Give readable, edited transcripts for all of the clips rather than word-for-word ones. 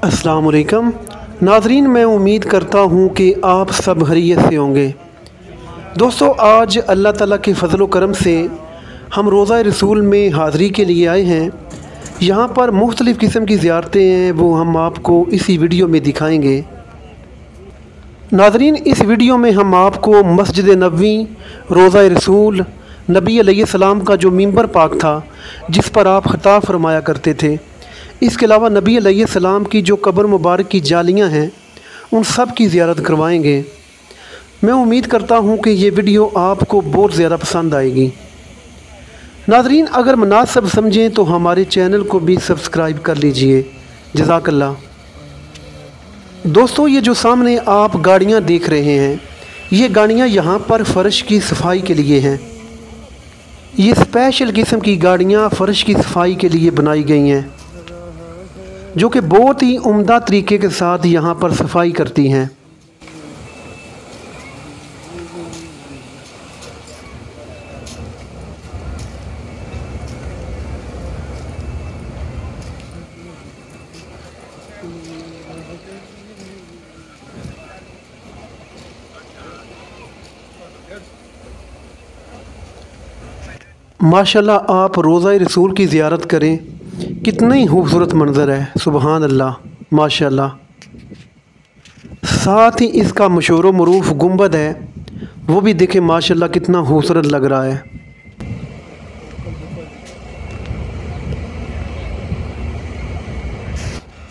अस्सलाम वालेकुम नाज़रीन, मैं उम्मीद करता हूँ कि आप सब खैरियत से होंगे। दोस्तों, आज अल्लाह ताला के फ़ज़ल व करम से हम रोज़ा रसूल में हाज़री के लिए आए हैं। यहाँ पर मुख्तलिफ़ किस्म की ज़ियारतें हैं, वो हम आपको इसी वीडियो में दिखाएँगे। नाज़रीन, इस वीडियो में हम आपको मस्जिद नबवी, रोज़ा रसूल, नबी अलैहिस्सलाम का जो मिंबर पाक था जिस पर आप ख़िताब फरमाया करते थे, इसके अलावा नबी अलैहिस्सलाम की जो कब्र मुबारक की जालियाँ हैं, उन सब की ज़ियारत करवाएंगे। मैं उम्मीद करता हूँ कि ये वीडियो आपको बहुत ज़्यादा पसंद आएगी। नाज़रीन, अगर मुनासिब समझें तो हमारे चैनल को भी सब्सक्राइब कर लीजिए। जज़ाकल्लाह। दोस्तों, ये जो सामने आप गाड़ियाँ देख रहे हैं, ये गाड़ियाँ यहाँ पर फ़र्श की सफाई के लिए हैं। ये स्पेशल किस्म की गाड़ियाँ फ़र्श की सफाई के लिए बनाई गई हैं, जो कि बहुत ही उम्दा तरीके के साथ यहाँ पर सफाई करती हैं। माशाल्लाह, आप रोज़ा रसूल की ज़ियारत करें, कितना ही खूबसूरत मंज़र है। सुबहान अल्लाह, माशाल्लाह। साथ ही इसका मशहूर व मरूफ गुंबद है, वो भी देखें माशाल्लाह कितना खूबसूरत लग रहा है।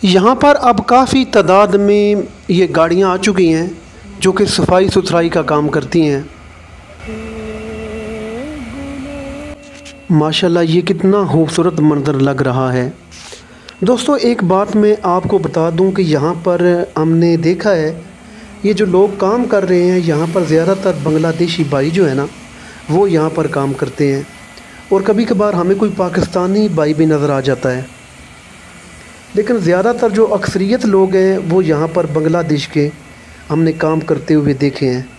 यहाँ पर अब काफ़ी तादाद में ये गाड़ियाँ आ चुकी हैं जो कि सफाई सुथराई का काम करती हैं। माशाल्लाह, ये कितना खूबसूरत मंज़र लग रहा है। दोस्तों, एक बात मैं आपको बता दूं कि यहाँ पर हमने देखा है, ये जो लोग काम कर रहे हैं यहाँ पर ज़्यादातर बांग्लादेशी भाई जो है ना, वो यहाँ पर काम करते हैं, और कभी कभार हमें कोई पाकिस्तानी भाई भी नज़र आ जाता है, लेकिन ज़्यादातर जो अक्सरियत लोग हैं वो यहाँ पर बांग्लादेश के हमने काम करते हुए देखे हैं।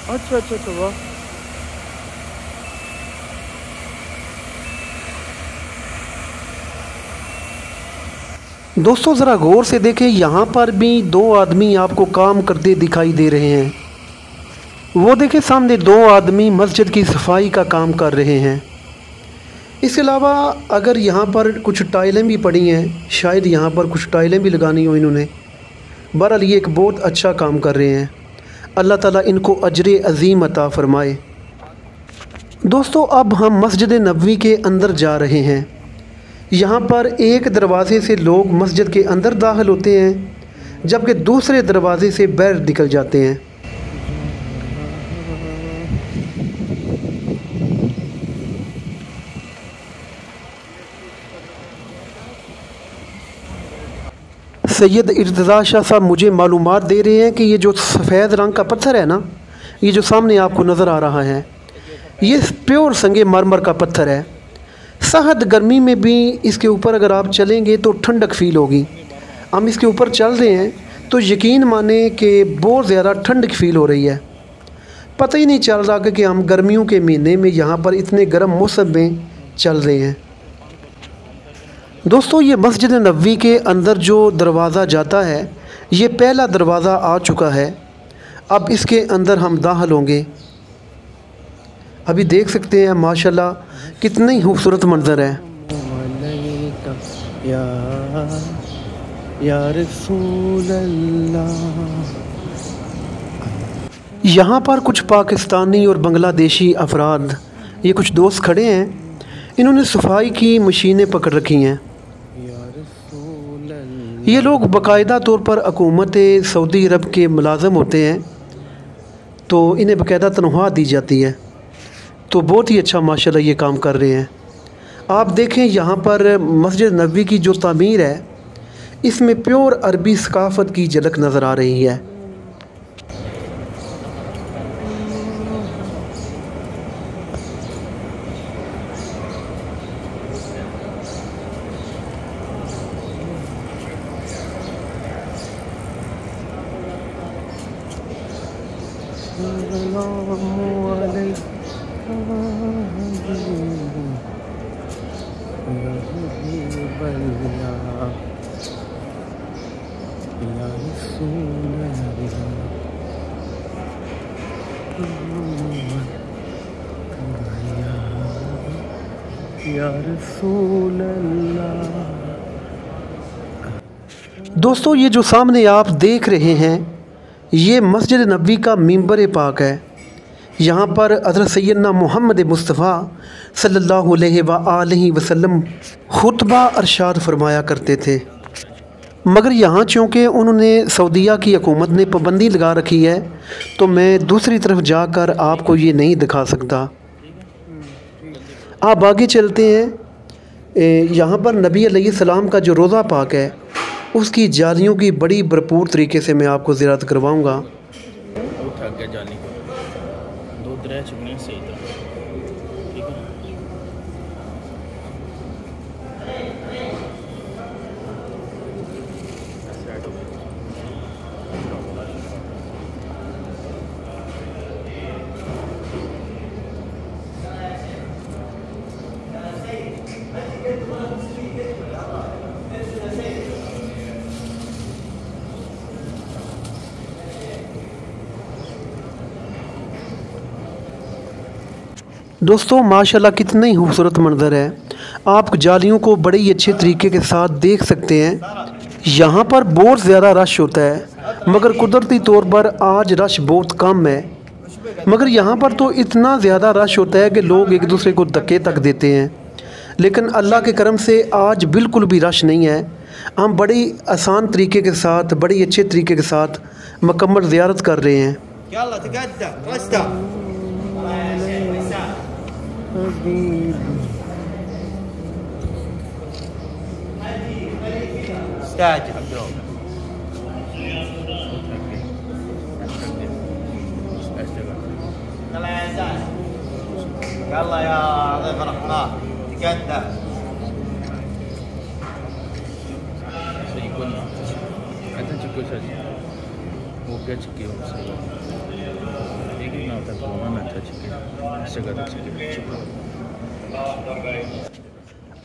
अच्छा अच्छा अच्छा, वाह। दोस्तों, ज़रा गौर से देखें, यहाँ पर भी दो आदमी आपको काम करते दिखाई दे रहे हैं। वो देखें, सामने दो आदमी मस्जिद की सफाई का काम कर रहे हैं। इसके अलावा अगर यहाँ पर कुछ टाइलें भी पड़ी हैं, शायद यहाँ पर कुछ टाइलें भी लगानी हो इन्होंने। बहरहाल ये एक बहुत अच्छा काम कर रहे हैं। अल्लाह ताला इनको अजर अज़ीम अता फ़रमाए। दोस्तों, अब हम मस्जिद नबवी के अंदर जा रहे हैं। यहाँ पर एक दरवाज़े से लोग मस्जिद के अंदर दाखिल होते हैं, जबकि दूसरे दरवाज़े से बाहर निकल जाते हैं। सैयद इर्तज़ा शाह साहब मुझे मालूमात दे रहे हैं कि ये जो सफ़ेद रंग का पत्थर है ना, ये जो सामने आपको नज़र आ रहा है, ये प्योर संगे मरमर का पत्थर है। सख्त गर्मी में भी इसके ऊपर अगर आप चलेंगे तो ठंडक फ़ील होगी। हम इसके ऊपर चल रहे हैं तो यकीन माने कि बहुत ज़्यादा ठंडक फ़ील हो रही है। पता ही नहीं चल रहा कि हम गर्मियों के महीने में यहाँ पर इतने गर्म मौसम में चल रहे हैं। दोस्तों, ये मस्जिद नबवी के अंदर जो दरवाज़ा जाता है, ये पहला दरवाज़ा आ चुका है। अब इसके अंदर हम दाखिल होंगे। अभी देख सकते हैं माशाल्लाह कितना ही खूबसूरत मंज़र है। या रसूल अल्लाह। यहाँ पर कुछ पाकिस्तानी और बांग्लादेशी अफराद, ये कुछ दोस्त खड़े हैं, इन्होंने सफाई की मशीनें पकड़ रखी हैं। ये लोग बाकायदा तौर पर हुकूमत सऊदी अरब के मुलाज़म होते हैं, तो इन्हें बाकायदा तनख्वाह दी जाती है। तो बहुत ही अच्छा माशाल्लाह ये काम कर रहे हैं। आप देखें, यहाँ पर मस्जिद नबवी की जो तामीर है, इसमें प्योर अरबी सकाफ़त की झलक नज़र आ रही है। दोस्तों, ये जो सामने आप देख रहे हैं ये मस्जिद नबवी का मिंबर पाक है। यहाँ पर हज़रत सैयदना मोहम्मद मुस्तफ़ा सल्लल्लाहु अलैहि वसल्लम खुतबा अरशाद फरमाया करते थे। मगर यहाँ चूँकि उन्होंने सऊदीया की हुकूमत ने पाबंदी लगा रखी है तो मैं दूसरी तरफ जाकर आपको ये नहीं दिखा सकता। आप आगे चलते हैं। यहाँ पर नबी अलैहिस्सलाम का जो रोज़ा पाक है उसकी जालियों की बड़ी भरपूर तरीके से मैं आपको ज़ियारत करवाऊँगा। दोस्तों, माशाल्लाह कितना ही खूबसूरत मंज़र है। आप जालियों को बड़े ही अच्छे तरीके के साथ देख सकते हैं। यहाँ पर बहुत ज़्यादा रश होता है मगर कुदरती तौर पर आज रश बहुत कम है। मगर यहाँ पर तो इतना ज़्यादा रश होता है कि लोग एक दूसरे को धक्के तक देते हैं। लेकिन अल्लाह के करम से आज बिल्कुल भी रश नहीं है। हम बड़ी आसान तरीके के साथ, बड़ी अच्छे तरीके के साथ मुकम्मल ज़ियारत कर रहे हैं।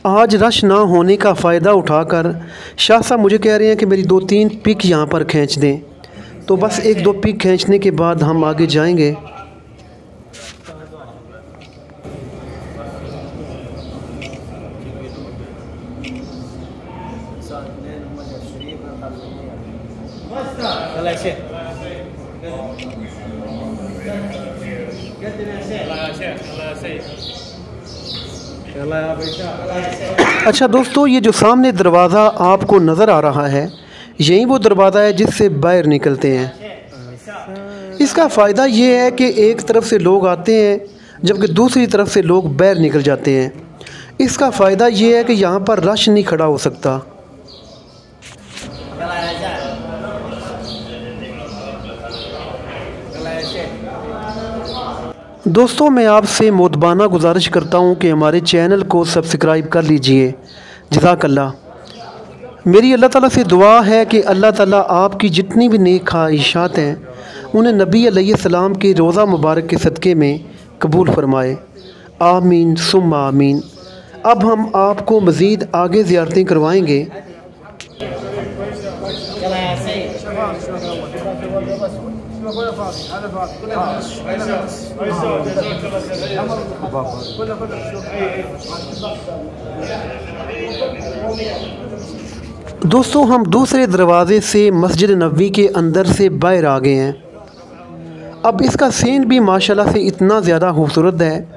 आज रश ना होने का फ़ायदा उठाकर शाह साहब मुझे कह रहे हैं कि मेरी 2-3 पिक यहाँ पर खींच दें। तो बस 1-2 पिक खींचने के बाद हम आगे जाएंगे। अच्छा दोस्तों, ये जो सामने दरवाज़ा आपको नज़र आ रहा है यही वो दरवाज़ा है जिससे बाहर निकलते हैं। इसका फ़ायदा ये है कि एक तरफ से लोग आते हैं जबकि दूसरी तरफ से लोग बाहर निकल जाते हैं। इसका फ़ायदा ये है कि यहाँ पर रश नहीं खड़ा हो सकता। दोस्तों, मैं आपसे मोदबाना गुजारिश करता हूँ कि हमारे चैनल को सब्सक्राइब कर लीजिए। जज़ाकल्लाह। मेरी अल्लाह ताला से दुआ है कि अल्लाह ताला आपकी जितनी भी नेक ख्वाहिशात हैं उन्हें नबी अलैहिस्सलाम के रोज़ा मुबारक के सदक़े में कबूल फ़रमाए। आमीन सुम्मा आमीन। अब हम आपको मज़ीद आगे ज़ियारतें करवाएँगे। दोस्तों, हम दूसरे दरवाज़े से मस्जिद नबवी के अंदर से बाहर आ गए हैं। अब इसका सीन भी माशाल्लाह से इतना ज़्यादा खूबसूरत है,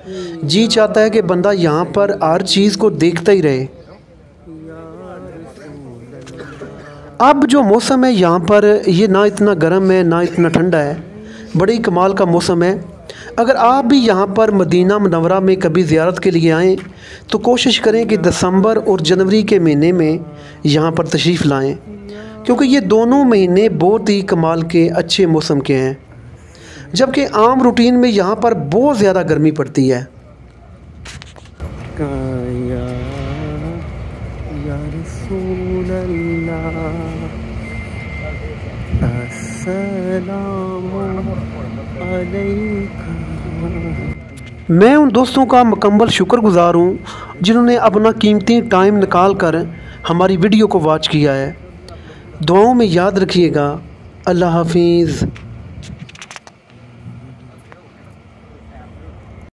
जी चाहता है कि बंदा यहाँ पर हर चीज़ को देखता ही रहे। अब जो मौसम है यहाँ पर ये ना इतना गर्म है ना इतना ठंडा है, बड़ी कमाल का मौसम है। अगर आप भी यहाँ पर मदीना मुनव्वरा में कभी ज़ियारत के लिए आएँ तो कोशिश करें कि दिसंबर और जनवरी के महीने में यहाँ पर तशरीफ़ लाएँ, क्योंकि ये दोनों महीने बहुत ही कमाल के अच्छे मौसम के हैं। जबकि आम रूटीन में यहाँ पर बहुत ज़्यादा गर्मी पड़ती है। या रसूल अल्लाह, अस्सलामु मैं उन दोस्तों का मुकम्मल शुक्रगुज़ार हूँ जिन्होंने अपना कीमती टाइम निकाल कर हमारी वीडियो को वॉच किया है। दुआओं में याद रखिएगा। अल्लाह हाफिज़।